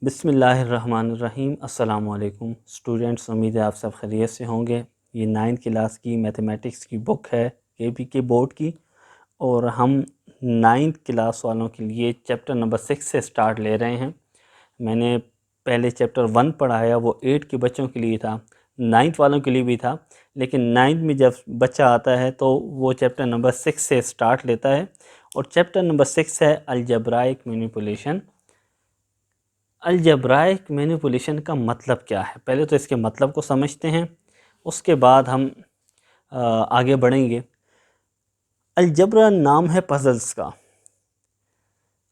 बिस्मिल्लाहिर्रहमानिर्रहीम। अस्सलाम वालेकुम स्टूडेंट्स, उम्मीद है आप सब खैरियत से होंगे। ये 9th क्लास की मैथमेटिक्स की बुक है KPK बोर्ड की, और हम 9th क्लास वालों के लिए चैप्टर नंबर 6 से स्टार्ट ले रहे हैं। मैंने पहले चैप्टर 1 पढ़ाया, वो 8 के बच्चों के लिए था, 9th वालों के लिए भी था, लेकिन 9th में जब बच्चा आता है तो वो चैप्टर नंबर 6 से स्टार्ट लेता है। और चैप्टर नंबर 6 है अलजेब्राइक मैनिपुलेशन। अलजेब्राइक मैनिपुलेशन का मतलब क्या है, पहले तो इसके मतलब को समझते हैं, उसके बाद हम आगे बढ़ेंगे। अलजब्रा नाम है पजल्स का।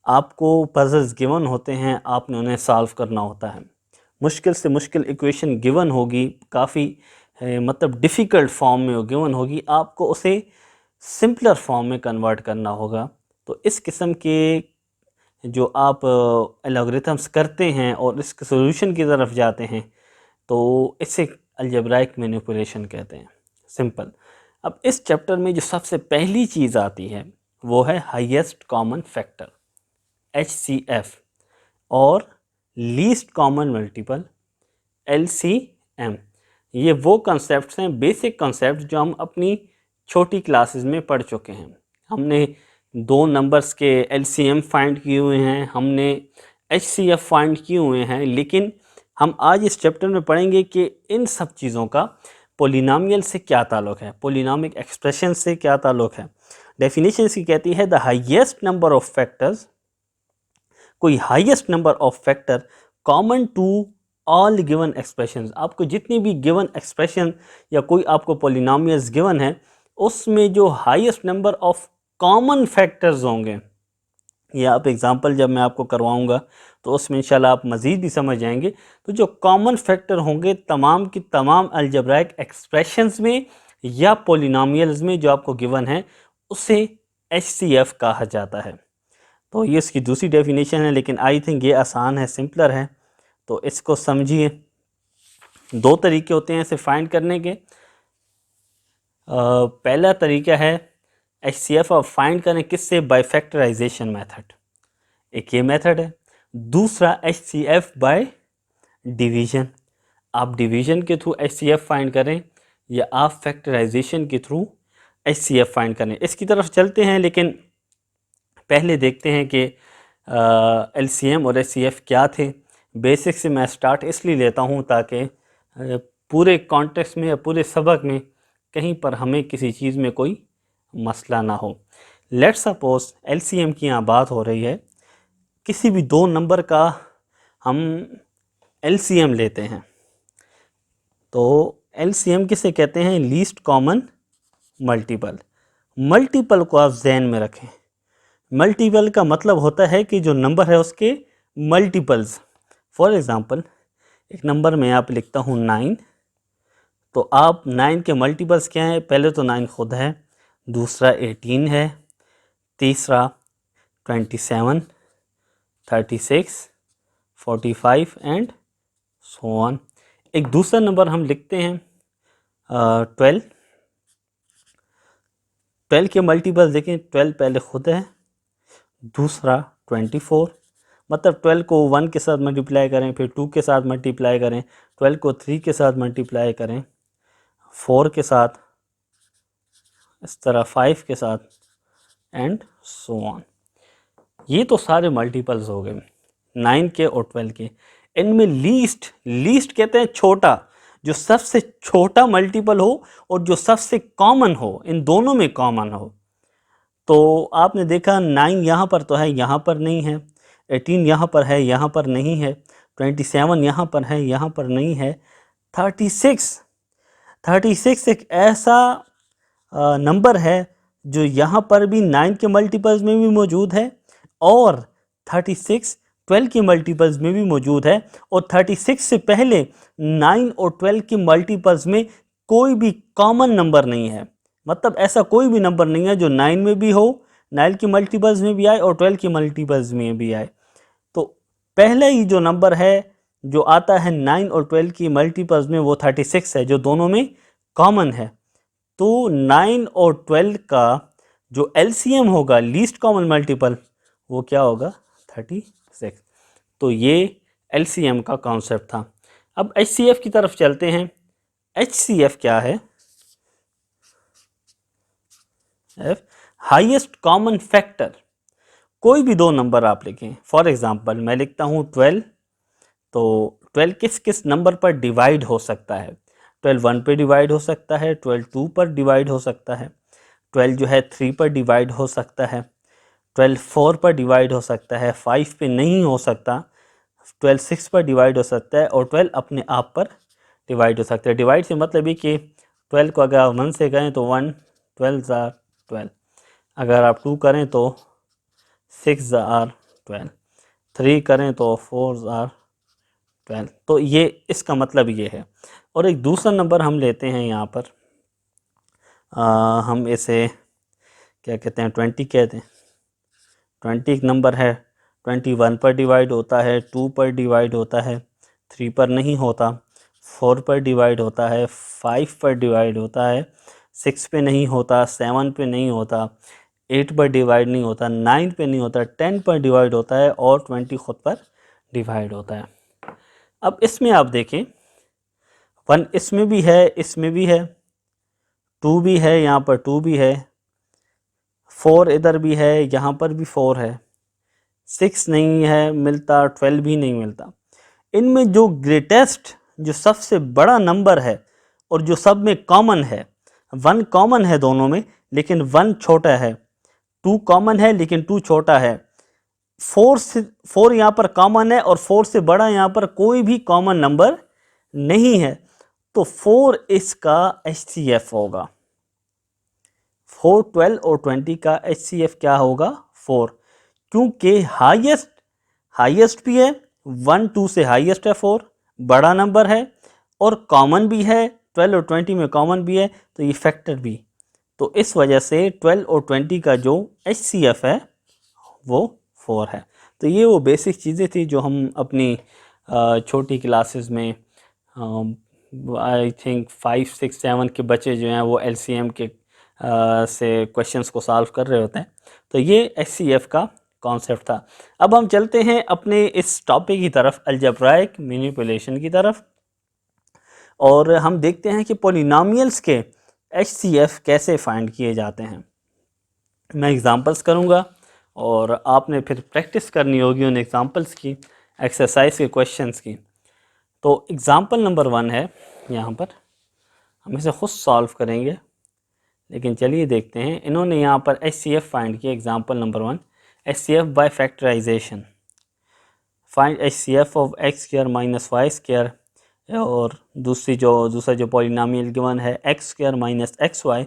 आपको पजल्स गिवन होते हैं, आपने उन्हें सॉल्व करना होता है। मुश्किल से मुश्किल इक्वेशन गिवन होगी, काफ़ी मतलब डिफ़िकल्ट फॉर्म में गिवन होगी, आपको उसे सिंपलर फॉर्म में कन्वर्ट करना होगा। तो इस किस्म के जो आप एल्गोरिथम्स करते हैं और इसके सॉल्यूशन की तरफ जाते हैं, तो इसे अलजेब्राइक मैनिपुलेशन कहते हैं, सिंपल। अब इस चैप्टर में जो सबसे पहली चीज़ आती है वो है हाईएस्ट कॉमन फैक्टर HCF और लीस्ट कॉमन मल्टीपल LCM। ये वो कॉन्सेप्ट्स हैं, बेसिक कॉन्सेप्ट, जो हम अपनी छोटी क्लासेस में पढ़ चुके हैं। हमने दो नंबर्स के LCM फाइंड किए हुए हैं, हमने HCF फाइंड किए हुए हैं, लेकिन हम आज इस चैप्टर में पढ़ेंगे कि इन सब चीज़ों का पोलिनोमियल से क्या ताल्लुक़ है, पोलिनोमिक एक्सप्रेशन से क्या ताल्लुक़ है। डेफिनेशन इसकी कहती है the highest number of factors, कोई highest number of factor common to all given expressions. आपको जितनी भी गिवन एक्सप्रेशन या कोई आपको पोलिनोमियल्स गिवन है, उसमें जो highest number of common factors होंगे, ये आप एग्जांपल जब मैं आपको करवाऊंगा तो उसमें इंशाल्लाह आप मज़ीद भी समझ जाएंगे। तो जो कॉमन फैक्टर होंगे तमाम की तमाम अलजेब्राइक एक्सप्रेशंस में या पोलिनोमियल्स में जो आपको गिवन है, उसे HCF कहा जाता है। तो ये इसकी दूसरी डेफिनेशन है, लेकिन आई थिंक ये आसान है, सिंपलर है, तो इसको समझिए। दो तरीके होते हैं इसे फाइंड करने के। पहला तरीका है HCF आप फाइंड करें किससे, बाय फैक्टराइजेशन मेथड, एक ये मेथड है। दूसरा HCF बाय डिवीजन, आप डिवीजन के थ्रू HCF फाइंड करें या आप फैक्टराइजेशन के थ्रू HCF फाइंड करें। इसकी तरफ चलते हैं, लेकिन पहले देखते हैं कि LCM और HCF क्या थे। बेसिक से मैं स्टार्ट इसलिए लेता हूँ ताकि पूरे कॉन्टेक्स्ट में या पूरे सबक में कहीं पर हमें किसी चीज़ में कोई मसला ना हो। लेट्स सपोज LCM की यहाँ बात हो रही है, किसी भी दो नंबर का हम LCM लेते हैं, तो LCM किसे कहते हैं, लीस्ट कॉमन मल्टीपल। मल्टीपल को आप जहन में रखें, मल्टीपल का मतलब होता है कि जो नंबर है उसके मल्टीपल्स। फॉर एग्ज़ाम्पल, एक नंबर में आप लिखता हूँ 9, तो आप 9 के मल्टीपल्स क्या हैं, पहले तो 9 खुद है, दूसरा 18 है, तीसरा 27, 36, 45 एंड सो ऑन। एक दूसरा नंबर हम लिखते हैं 12। 12 के मल्टीपल्स देखें, 12 पहले खुद है, दूसरा 24, मतलब 12 को 1 के साथ मल्टीप्लाई करें, फिर 2 के साथ मल्टीप्लाई करें, 12 को 3 के साथ मल्टीप्लाई करें, 4 के साथ, इस तरह 5 के साथ एंड सो ऑन। ये तो सारे मल्टीपल्स हो गए 9 के और 12 के। इनमें लीस्ट कहते हैं छोटा, जो सबसे छोटा मल्टीपल हो और जो सबसे कॉमन हो, इन दोनों में कॉमन हो। तो आपने देखा 9 यहाँ पर तो है, यहाँ पर नहीं है, 18 यहाँ पर है, यहाँ पर नहीं है, 27 यहाँ पर है, यहाँ पर नहीं है, 36 एक ऐसा नंबर है जो यहाँ पर भी 9 के मल्टीपल्स में भी मौजूद है, और 36 12 के मल्टीपल्स में भी मौजूद है, और 36 से पहले 9 और 12 के मल्टीपल्स में कोई भी कॉमन नंबर नहीं है। मतलब ऐसा कोई भी नंबर नहीं है जो 9 में भी हो, 9 के मल्टीपल्स में भी आए और 12 के मल्टीपल्स में भी आए। तो पहले ही जो नंबर है जो आता है 9 और 12 की मल्टीपल्स में, वो 36 है, जो दोनों में कॉमन है। तो 9 और 12 का जो LCM होगा, लीस्ट कॉमन मल्टीपल, वो क्या होगा, 36। तो ये LCM का कॉन्सेप्ट था। अब HCF की तरफ चलते हैं। HCF क्या है? Highest common factor. कोई भी दो नंबर आप लिखें, फॉर एग्जांपल मैं लिखता हूँ 12, तो 12 किस किस नंबर पर डिवाइड हो सकता है? 12 1 पे डिवाइड हो सकता है, 12 2 पर डिवाइड हो सकता है, 12 जो है 3 पर डिवाइड हो सकता है, 12 4 पर डिवाइड हो सकता है, 5 पे नहीं हो सकता, 12 6 पर डिवाइड हो सकता है, और 12 अपने आप पर डिवाइड हो सकता है। डिवाइड से मतलब ये कि 12 को अगर आप 1 से करें तो 1, 12 आर 12, अगर आप 2 करें तो 6 आर 12, 3 करें तो 4 आर 12। तो ये इसका मतलब ये है। और एक दूसरा नंबर हम लेते हैं यहाँ पर, हम इसे क्या कहते हैं, 20 कहते हैं। 20 एक नंबर है, 21 पर डिवाइड होता है, 2 पर डिवाइड होता है, 3 पर नहीं होता, 4 पर डिवाइड होता है, 5 पर डिवाइड होता है, 6 पे नहीं होता, 7 पे नहीं होता, 8 पर डिवाइड नहीं होता, 9 पे नहीं होता, 10 पर डिवाइड होता है, और 20 खुद पर डिवाइड होता है। अब इसमें आप देखें, 1 इसमें भी है, इसमें भी है, 2 भी है, यहाँ पर 2 भी है, 4 इधर भी है, यहाँ पर भी 4 है, 6 नहीं है मिलता, 12 भी नहीं मिलता। इनमें जो ग्रेटेस्ट, जो सबसे बड़ा नंबर है और जो सब में कॉमन है, 1 कॉमन है दोनों में लेकिन 1 छोटा है, 2 कॉमन है लेकिन 2 छोटा है, 4 यहाँ पर कॉमन है और 4 से बड़ा यहाँ पर कोई भी कॉमन नंबर नहीं है। तो 4 इसका HCF होगा। 4, 12 और 20 का HCF क्या होगा? 4, क्योंकि हाईएस्ट भी है, 1 2 से हाईएस्ट है 4, बड़ा नंबर है, और कॉमन भी है, 12 और 20 में कॉमन भी है, तो ये फैक्टर भी। तो इस वजह से 12 और 20 का जो HCF है वो 4 है। तो ये वो बेसिक चीज़ें थी जो हम अपनी छोटी क्लासेस में, आई थिंक 5 6 7 के बच्चे जो हैं वो LCM के से क्वेश्चंस को सॉल्व कर रहे होते हैं। तो ये HCF का कॉन्सेप्ट था। अब हम चलते हैं अपने इस टॉपिक की तरफ, अलजेब्राइक मैनिपुलेशन की तरफ, और हम देखते हैं कि पॉलिनोमियल्स के HCF कैसे फाइंड किए जाते हैं। मैं एग्जांपल्स करूंगा और आपने फिर प्रैक्टिस करनी होगी उन एग्जांपल्स की, एक्सरसाइज के क्वेश्चंस की। तो एग्जांपल नंबर 1 है, यहाँ पर हम इसे खुद सॉल्व करेंगे, लेकिन चलिए देखते हैं। इन्होंने यहाँ पर HCF फाइंड किया। Example number 1, HCF by factorization, find HCF of x square minus y square, और दूसरा जो पॉलिनोमियल गिवन है x square minus x y.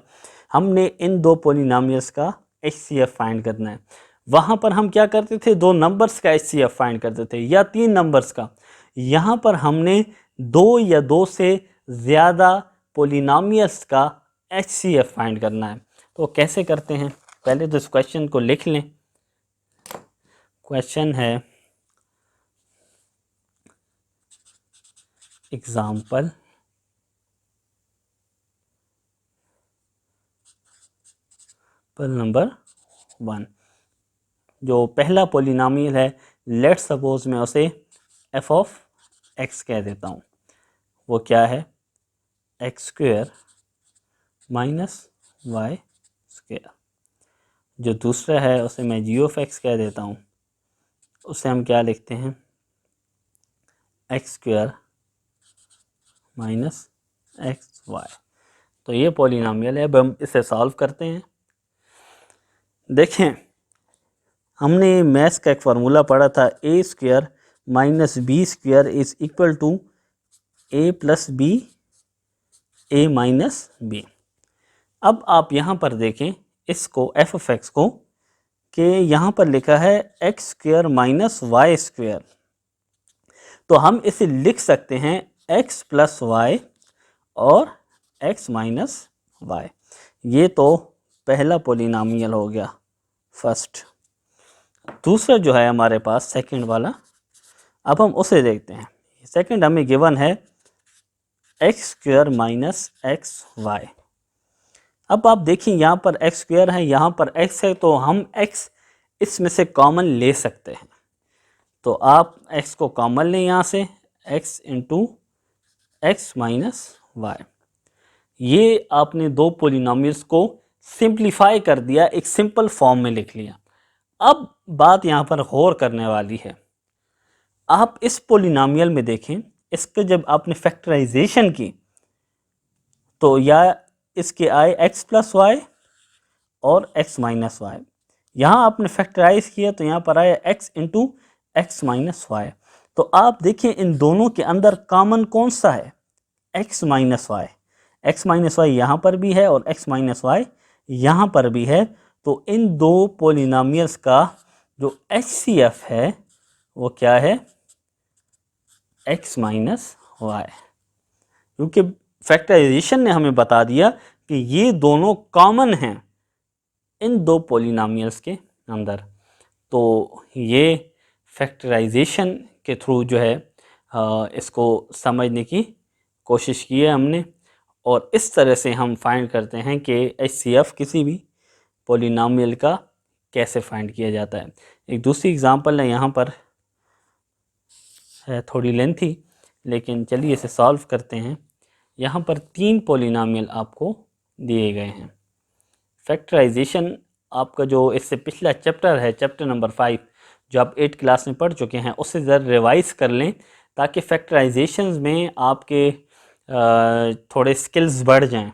हमने इन दो पॉलिनोमियल्स का HCF फाइंड करना है। वहाँ पर हम क्या करते थे, दो नंबर्स का HCF फाइंड करते थे या तीन नंबर्स का। यहाँ पर हमने दो या दो से ज़्यादा पॉलिनोमियल्स का HCF फाइंड करना है। तो कैसे करते हैं, पहले तो इस क्वेश्चन को लिख लें। क्वेश्चन है एग्जाम्पल नंबर 1। जो पहला पॉलिनोमियल है, लेट सपोज मैं उसे f ऑफ x कह देता हूँ। वो क्या है, x square minus y square. जो दूसरा है उसे मैं g ऑफ x कह देता हूँ। उसे हम क्या लिखते हैं, x square minus x y. तो ये पॉलिनोमियल है। अब हम इसे सॉल्व करते हैं। देखें, हमने मैथ्स का एक फार्मूला पढ़ा था, A square minus B square is equal to A plus B A minus B. अब आप यहाँ पर देखें इसको, एफ ऑफ एक्स को, कि यहाँ पर लिखा है x square minus y square. तो हम इसे लिख सकते हैं एक्स प्लस वाई और एक्स माइनस वाई। ये तो पहला पॉलिनोमियल हो गया, फर्स्ट। दूसरा जो है हमारे पास सेकंड वाला, अब हम उसे देखते हैं। सेकंड हमें गिवन है x square minus x y. अब आप देखिए यहाँ पर एक्स स्क्वायर है, यहाँ पर एक्स है, तो हम एक्स इसमें से कॉमन ले सकते हैं। तो आप x को कॉमन लें यहाँ से, x into x minus y. ये आपने दो पोलिनोमियल्स को सिंप्लीफाई कर दिया, एक सिंपल फॉर्म में लिख लिया। अब बात यहाँ पर गौर करने वाली है, आप इस पोलिनोमियल में देखें, इसके जब आपने फैक्टराइजेशन की तो या इसके आए x प्लस वाई और x माइनस वाई। यहाँ आपने फैक्टराइज किया तो यहाँ पर आया x into x minus y. तो आप देखिए इन दोनों के अंदर कॉमन कौन सा है, x minus y. X minus y यहाँ पर भी है और x माइनस वाई यहाँ पर भी है। तो इन दो पोलिनोमियल्स का जो HCF है वो क्या है, x माइनस वाई। क्योंकि फैक्टराइजेशन ने हमें बता दिया कि ये दोनों कॉमन हैं इन दो पोलिनोमियल्स के अंदर। तो ये फैक्टराइजेशन के थ्रू जो है इसको समझने की कोशिश की है हमने, और इस तरह से हम फाइंड करते हैं कि HCF किसी भी पोलिनोमियल का कैसे फाइंड किया जाता है। एक दूसरी एग्जांपल है यहाँ पर, है थोड़ी लेंथी, लेकिन चलिए इसे सॉल्व करते हैं। यहाँ पर तीन पोलिनोमियल आपको दिए गए हैं। फैक्टराइजेशन आपका जो इससे पिछला चैप्टर है, चैप्टर नंबर 5, जो आप 8 क्लास में पढ़ चुके हैं, उससे ज़रा रिवाइज कर लें ताकि फैक्टराइजेशंस में आपके थोड़े स्किल्स बढ़ जाएं।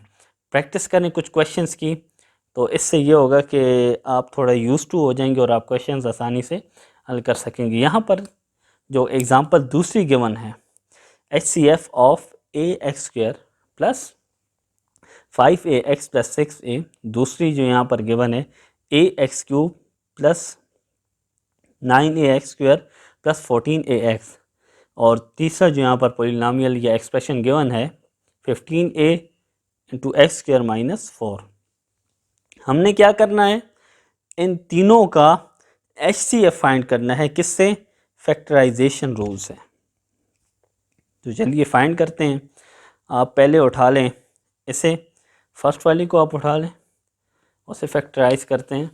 प्रैक्टिस करें कुछ क्वेश्चंस की, तो इससे ये होगा कि आप थोड़ा यूज टू हो जाएंगे और आप क्वेश्चंस आसानी से हल कर सकेंगे। यहाँ पर जो एग्ज़ाम्पल दूसरी गिवन है, HCF of ax² plus 5ax plus 6a। दूसरी जो यहाँ पर गिवन है ax³ plus 9ax² plus 14ax। और तीसरा जो यहाँ पर पोलिनोमियल या एक्सप्रेशन गिवन है 15a इंटू x² माइनस 4। हमने क्या करना है, इन तीनों का HCF फाइंड करना है। किससे, फैक्टराइजेशन रूल से। तो चलिए फाइंड करते हैं। आप पहले उठा लें इसे, फर्स्ट वाली को आप उठा लें, उसे फैक्टराइज करते हैं।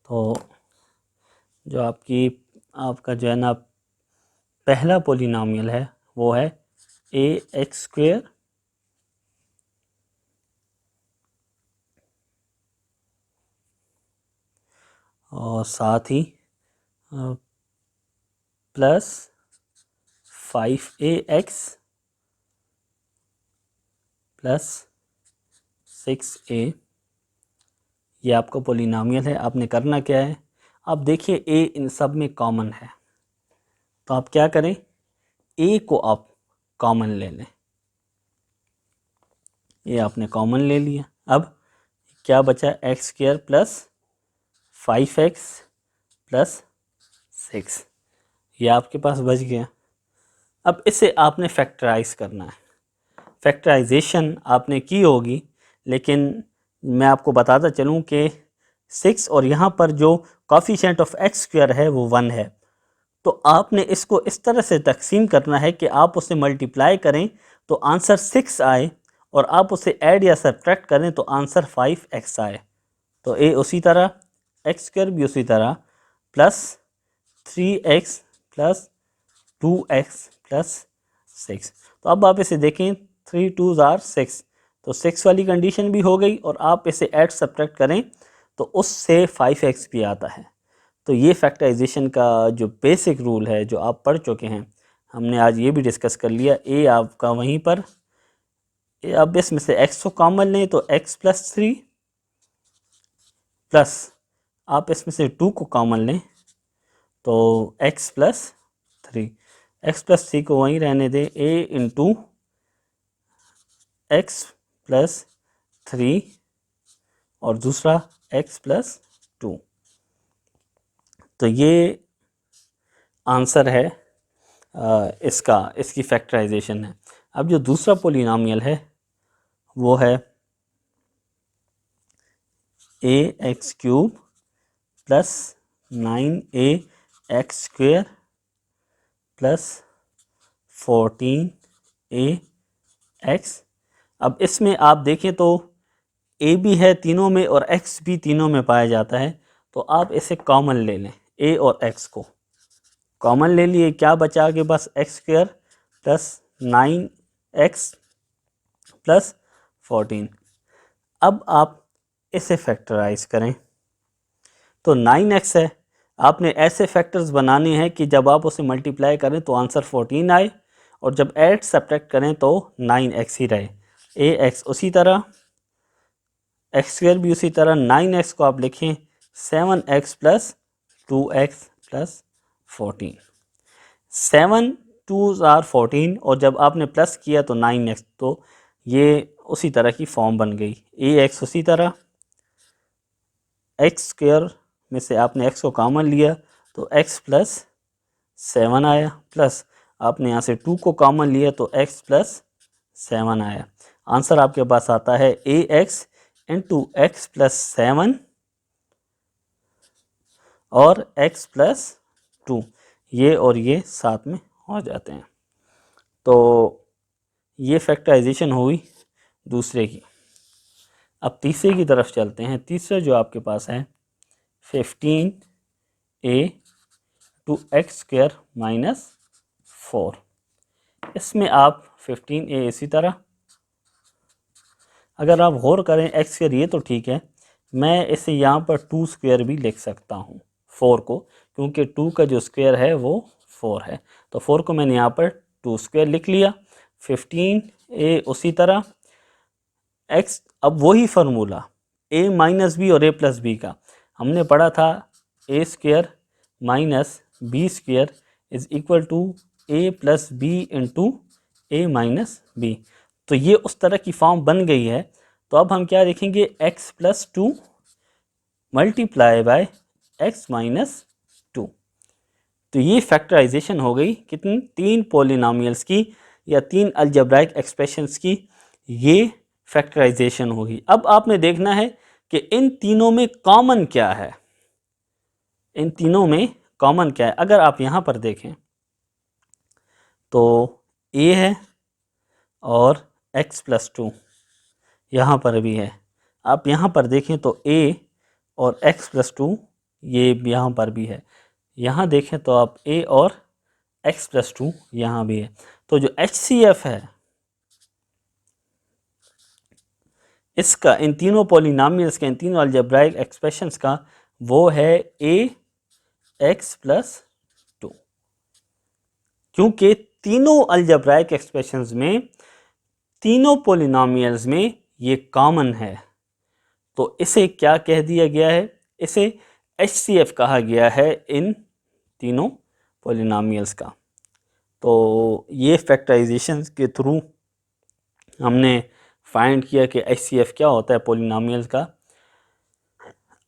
तो जो आपका जो है ना पहला पोलिनोमियल है वो है ax² और साथ ही प्लस 5ax प्लस 6a। ये आपका पोलिनोमियल है। आपने करना क्या है, आप देखिए a इन सब में कॉमन है, तो आप क्या करें, a को आप कॉमन ले लें। ये आपने कॉमन ले लिया। अब क्या बचा, x² प्लस 5x प्लस 6, ये आपके पास बच गया। अब इसे आपने फैक्टराइज करना है। फैक्टराइजेशन आपने की होगी, लेकिन मैं आपको बताता चलूँ कि 6 और यहाँ पर जो कोफिशिएंट ऑफ x² है वो 1 है। तो आपने इसको इस तरह से तकसीम करना है कि आप उसे मल्टीप्लाई करें तो आंसर 6 आए, और आप उसे ऐड या सब्ट्रैक्ट करें तो आंसर 5x आए। तो a उसी तरह, x² भी उसी तरह, plus 3x plus 2x plus 6। तो अब आप इसे देखें, 3 2s are 6, तो 6 वाली कंडीशन भी हो गई, और आप इसे ऐड सब्ट्रैक्ट करें तो उससे 5x भी आता है। तो ये फैक्टराइजेशन का जो बेसिक रूल है जो आप पढ़ चुके हैं, हमने आज ये भी डिस्कस कर लिया। a आपका वहीं पर, अब इसमें से x को कॉमन लें तो x प्लस 3 प्लस आप इसमें से 2 को कॉमन लें तो x प्लस 3। x प्लस 3 को वहीं रहने दें, a इंटू एक्स प्लस 3 और दूसरा x प्लस 2। तो ये आंसर है इसकी फैक्टराइजेशन है। अब जो दूसरा पोलिनोमियल है वो है ax³ plus 9ax² plus 14ax। अब इसमें आप देखें तो ए भी है तीनों में और एक्स भी तीनों में पाया जाता है, तो आप इसे कॉमन ले लें, ए और एक्स को कॉमन ले लिए, क्या बचा के बस x square plus 9x plus 14। अब आप इसे फैक्टराइज करें तो 9x है, आपने ऐसे फैक्टर्स बनाने हैं कि जब आप उसे मल्टीप्लाई करें तो आंसर 14 आए और जब ऐड सब्ट्रैक्ट करें तो 9x ही रहे। ax उसी तरह, एक्स स्क्वायर भी उसी तरह, 9x को आप लिखें 7x plus 2x plus 14। 7 2s are 14 और जब आपने प्लस किया तो 9x, तो ये उसी तरह की फॉर्म बन गई। ax उसी तरह, एक्स स्क्वायर में से आपने x को कॉमन लिया तो x प्लस 7 आया, प्लस आपने यहाँ से 2 को कॉमन लिया तो x प्लस 7 आया। आंसर आपके पास आता है ax इंटू एक्स प्लस 7 और x प्लस 2, ये और ये साथ में हो जाते हैं। तो ये फैक्टराइजेशन हुई दूसरे की। अब तीसरे की तरफ चलते हैं। तीसरा जो आपके पास है 15a to x square minus 4, इसमें आप 15a इसी तरह, अगर आप गौर करें एक्स स्क्वायर ये तो ठीक है, मैं इसे यहाँ पर 2 स्क्वायर भी लिख सकता हूँ 4 को, क्योंकि 2 का जो स्क्वायर है वो 4 है, तो 4 को मैंने यहाँ पर 2 स्क्वायर लिख लिया। 15a उसी तरह, x अब वही फार्मूला a माइनस बी और a प्लस बी का हमने पढ़ा था, a square minus B square is equal to a plus b into a minus b. तो ये उस तरह की फॉर्म बन गई है। तो अब हम क्या लिखेंगे, x plus 2 multiply by x minus 2। तो ये फैक्टराइजेशन हो गई कितनी, 3 पॉलिनोमियल्स की या 3 अलजेब्राइक एक्सप्रेशंस की ये फैक्टराइजेशन होगी। अब आपने देखना है कि इन तीनों में कॉमन क्या है, इन तीनों में कॉमन क्या है। अगर आप यहाँ पर देखें तो a है और x प्लस 2 यहाँ पर भी है। आप यहाँ पर देखें तो a और x प्लस 2 ये यहाँ पर भी है। यहाँ देखें तो आप a और x प्लस 2 यहाँ भी है। तो जो HCF है इसका, इन तीनों पॉलिनोमियल्स के, इन तीनों अलजेब्राइक एक्सप्रेशंस का, वो है ax प्लस 2, क्योंकि तीनों अलजेब्राइक एक्सप्रेशंस में, तीनों पॉलिनोमियल्स में ये कॉमन है। तो इसे क्या कह दिया गया है, इसे HCF कहा गया है इन तीनों पॉलिनोमियल्स का। तो ये फैक्टराइजेशन के थ्रू हमने फाइंड किया कि HCF क्या होता है पॉलिनोमियल्स का।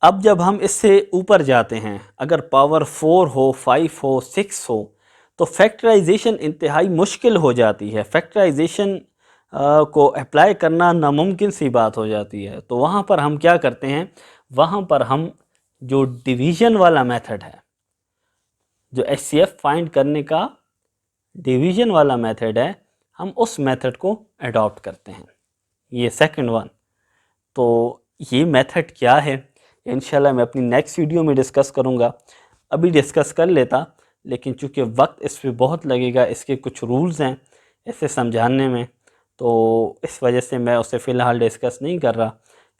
अब जब हम इससे ऊपर जाते हैं, अगर पावर 4 हो, 5 हो, 6 हो, तो फैक्टराइजेशन इंतहाई मुश्किल हो जाती है। फैक्टराइजेशन को अप्लाई करना नामुमकिन सी बात हो जाती है। तो वहाँ पर हम क्या करते हैं, वहाँ पर हम जो डिवीज़न वाला मेथड है, जो HCF फाइंड करने का डिवीज़न वाला मेथड है, हम उस मेथड को अडॉप्ट करते हैं, ये सेकंड वन। तो ये मेथड क्या है इंशाल्लाह मैं अपनी नेक्स्ट वीडियो में डिस्कस करूँगा। अभी डिस्कस कर लेता, लेकिन चूँकि वक्त इस पर बहुत लगेगा, इसके कुछ रूल्स हैं इसे समझाने में, तो इस वजह से मैं उसे फ़िलहाल डिस्कस नहीं कर रहा।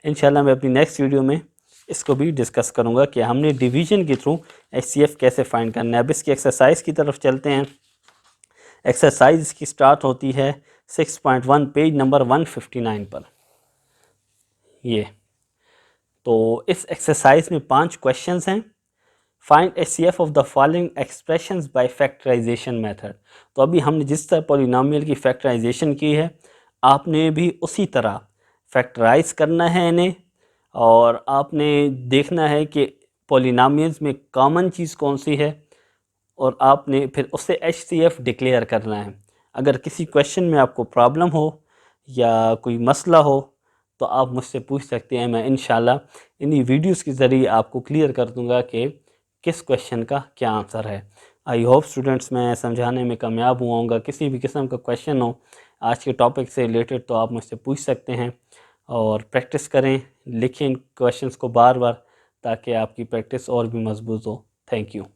इंशाल्लाह मैं अपनी नेक्स्ट वीडियो में इसको भी डिस्कस करूँगा कि हमने डिवीज़न के थ्रू HCF कैसे फाइंड करना है। अब इसकी एक्सरसाइज की तरफ चलते हैं। एक्सरसाइज इसकी स्टार्ट होती है 6.1 पेज नंबर 159 पर। ये तो इस एक्सरसाइज में 5 क्वेश्चंस हैं। Find HCF of the following expressions by factorization method. तो अभी हमने जिस तरह पॉलिनोमियल की फैक्टराइजेशन की है, आपने भी उसी तरह फैक्टराइज करना है इन्हें, और आपने देखना है कि पॉलिनोमियल्स में कॉमन चीज़ कौन सी है, और आपने फिर उससे HCF डिक्लेयर करना है। अगर किसी क्वेश्चन में आपको प्रॉब्लम हो या कोई मसला हो तो आप मुझसे पूछ सकते हैं, मैं इंशाल्लाह इन्हीं वीडियोस के ज़रिए आपको क्लियर कर दूंगा कि किस क्वेश्चन का क्या आंसर है। आई होप स्टूडेंट्स मैं समझाने में कामयाब हुआ हूँगा। किसी भी किस्म का क्वेश्चन हो आज के टॉपिक से रिलेटेड तो आप मुझसे पूछ सकते हैं। और प्रैक्टिस करें, लिखें क्वेश्चंस को बार बार, ताकि आपकी प्रैक्टिस और भी मजबूत हो। Thank you.